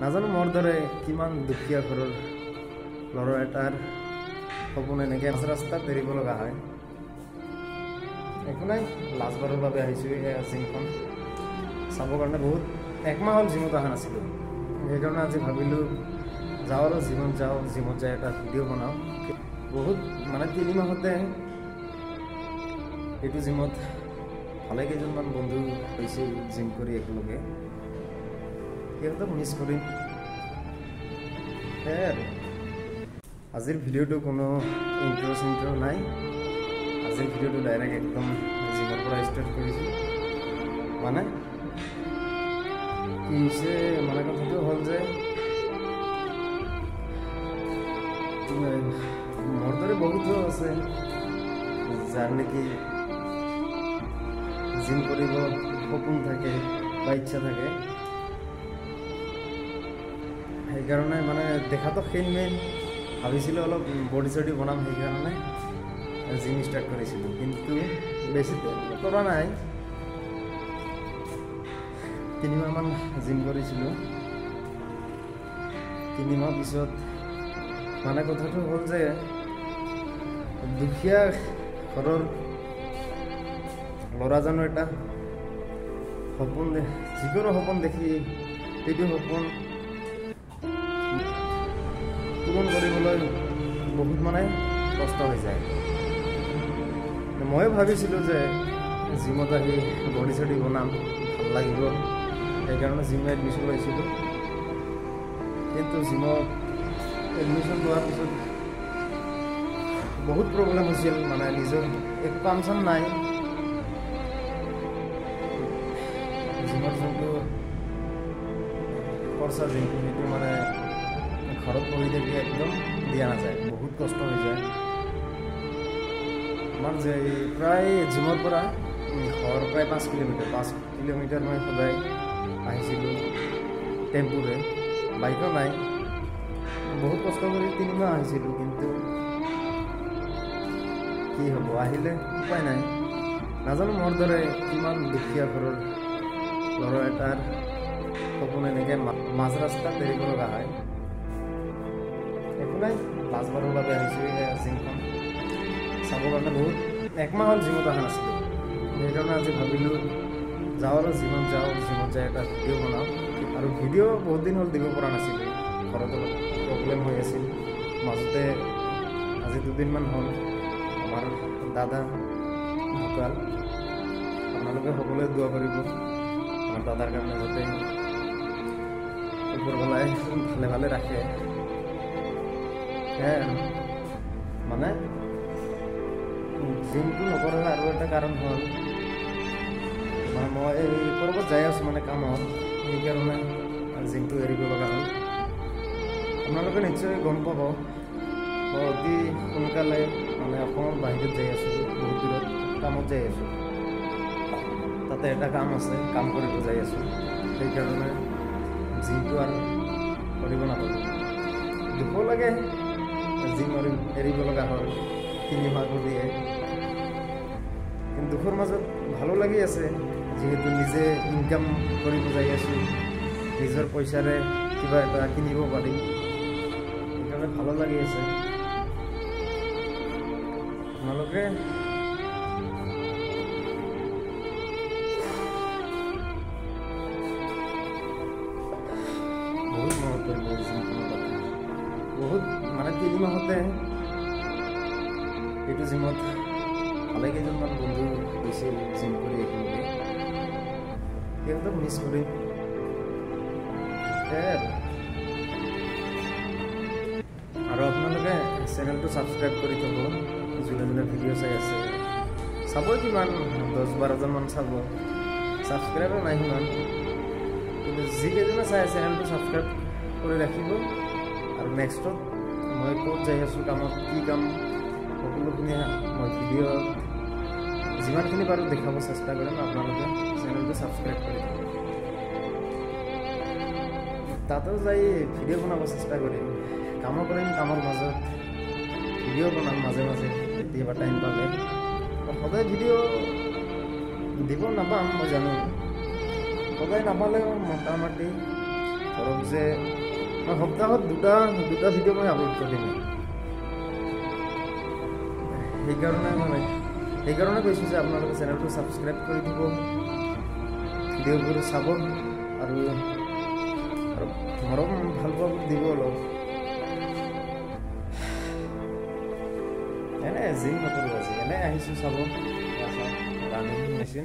নাজানো মোৰ দৰে কিমান দুখীয়া ঘৰৰ ল'ৰা এটাৰ সপোন এনেকৈ মাজ ৰাস্তাত এৰিব লগা হয়। একো নাই, লাষ্টবাৰৰ বাবে আহিছোঁ এই জিমখন চাবৰ কাৰণে। বহুত একমাহ হ'ল জিমত অহা নাছিলোঁ, সেইকাৰণে আজি ভাবিলোঁ যাওঁ আৰু জিমত যাই এটা ভিডিঅ' বনাওঁ। বহুত মানে 3 মাহতে এইটো জিমত ভালে কেইজনমান বন্ধু হৈছে জিম কৰি একেলগে, সিহঁতক মিছ কৰিম। সেয়াই আৰু আজিৰ ভিডিঅ'টো কোনো ইণ্ট্ৰ নাই। আজিৰ ভিডিঅ'টো ডাইৰেক্ট একদম জিমৰ পৰা ষ্টাৰ্ট কৰিছোঁ। মানে কি হৈছে, মানে কথাটো হ'ল যে মোৰ দৰে বহুতো আছে যাৰ নেকি জিম কৰিব সপোন থাকে বা ইচ্ছা থাকে। সেইকাৰণে মানে দেখাটো ক্ষীণ ভাবিছিলোঁ, অলপ বডি চডি বনাম, সেইকাৰণে জিম ষ্টাৰ্ট কৰিছিলোঁ। কিন্তু বেছি কৰা নাই, 3 মাহমান জিম কৰিছিলোঁ। 3 মাহ পিছত মানে কথাটো হ'ল যে দুখীয়া ঘৰৰ ল'ৰাজনৰ এটা সপোন, যিকোনো সপোন দেখি সেইটো সপোন পূৰণ কৰিবলৈ বহুত মানে কষ্ট হৈ যায়। ময়ো ভাবিছিলোঁ যে জিমত আহি বডি চডি বনাম, ভাল লাগিব, সেইকাৰণে জিমত এডমিশ্যন লৈছিলোঁ। কিন্তু জিমত এডমিশ্যন লোৱাৰ পিছত বহুত প্ৰব্লেম হৈছিল, মানে নিজৰ একো কাম চাম নাই। জিমৰ যোনটো খৰচা সেইটো মানে ঘৰত বহি থাকি একদম দিয়া নাযায়, বহুত কষ্ট হৈ যায়। আমাৰ যে প্ৰায় জিমৰ পৰা ঘৰ প্ৰায় 5 কিলোমিটাৰ মই সদায় আহিছিলোঁ টেম্পুৰে, বাইকো নাই। বহুত কষ্ট কৰি 3 মাহ আহিছিলোঁ, কিন্তু কি হ'ব, আহিলে উপায় নাই। নাজানো মোৰ দৰে কিমান দুখীয়া ঘৰৰ ল'ৰা এটাৰ সপোন এনেকৈ মাজ ৰাস্তাত এৰিব লগা হয়। একো নাই, লাষ্টবাৰৰ বাবে আহিছোঁ এই জিমখন চাবৰ কাৰণে। বহুত একমাহ হ'ল জিমত অহা নাছিলোঁ, সেইকাৰণে আজি ভাবিলোঁ যাওঁ আৰু জিমত যাই এটা ভিডিঅ' বনাওঁ। আৰু ভিডিঅ' বহুত দিন হ'ল দিব পৰা নাছিলোঁ, ঘৰত অলপ প্ৰব্লেম হৈ আছিল। মাজতে আজি 2 দিনমান হ'ল আমাৰ দাদা ঢুকাল। আপোনালোকে সকলোৱে দোৱা কৰিব আমাৰ দাদাৰ কাৰণে, যাতে ওপৰৱালাই ভালে ৰাখে। সেয়াই আৰু মানে জিমটো নকৰাৰ আৰু এটা কাৰণ হ'ল মানে মই ক'ৰবাত যাই আছোঁ মানে কামত, সেইকাৰণে জিমটো এৰিব লগা হ'ল। আপোনালোকে নিশ্চয় গম পাব, মই অতি সোনকালে মানে অসমৰ বাহিৰত যাই আছোঁ, বহুত দূৰত কামত যাই আছোঁ। তাতে এটা কাম আছে, কাম কৰিব যাই আছোঁ, সেইকাৰণে জিমটো আৰু কৰিব নাপালোঁ। দুখ লাগে, জিম এৰিব লগা হ'ল 3 মাহ দিয়ে। কিন্তু দুখৰ মাজত ভালো লাগি আছে, যিহেতু নিজে ইনকাম কৰিব যাই আছোঁ, নিজৰ পইচাৰে কিবা এটা কিনিব পাৰিম, সেইকাৰণে ভালো লাগি আছে। আপোনালোকে বহুত মনত পৰিব জিমখনৰ কথা। বহুত মানে 3 মাহতে এইটো জিমত ভালে কেইজনমান বন্ধু গৈছিল জিম কৰি একেলগে, সিহঁতক মিছ কৰিম। সেয়াই আৰু আপোনালোকে চেনেলটো ছাবস্ক্ৰাইব কৰি থ'ব। যোনে ভিডিঅ' চাই আছে, চাব কিমান 10-12জনমান চাব, ছাবস্ক্ৰাইবাৰ নাই সিমান, কিন্তু যিকেইজনে চাই চেনেলটো ছাবস্ক্ৰাইব কৰি ৰাখিব। আৰু নেক্সটত মই ক'ত যাই আছোঁ, কামত কি কাম, সকলোখিনি মই ভিডিঅ' যিমানখিনি পাৰোঁ দেখাব চেষ্টা কৰিম। আপোনালোকে চেনেলটো ছাবস্ক্ৰাইব কৰি দিব। তাতেও যাই ভিডিঅ' বনাব চেষ্টা কৰিম, কামো কৰিম, কামৰ মাজত ভিডিঅ' বনাম মাজে কেতিয়াবা টাইম পালে। সদায় ভিডিঅ' দিব নাপাম মই জানো, সদায় নাপালেও মোটামুটি ধৰক যে মই সপ্তাহত দুটা ভিডিঅ' মই আপলোড কৰি দিম সেইকাৰণে কৈছোঁ যে আপোনালোকে চেনেলটো ছাবস্ক্ৰাইব কৰি দিব ভিডিঅ'বোৰ চাব আৰু মৰম ভাল পোৱা দিব অলপ এনে জিম নকৰোঁ আজি এনে আহিছোঁ চাব ৰানিং মেচিন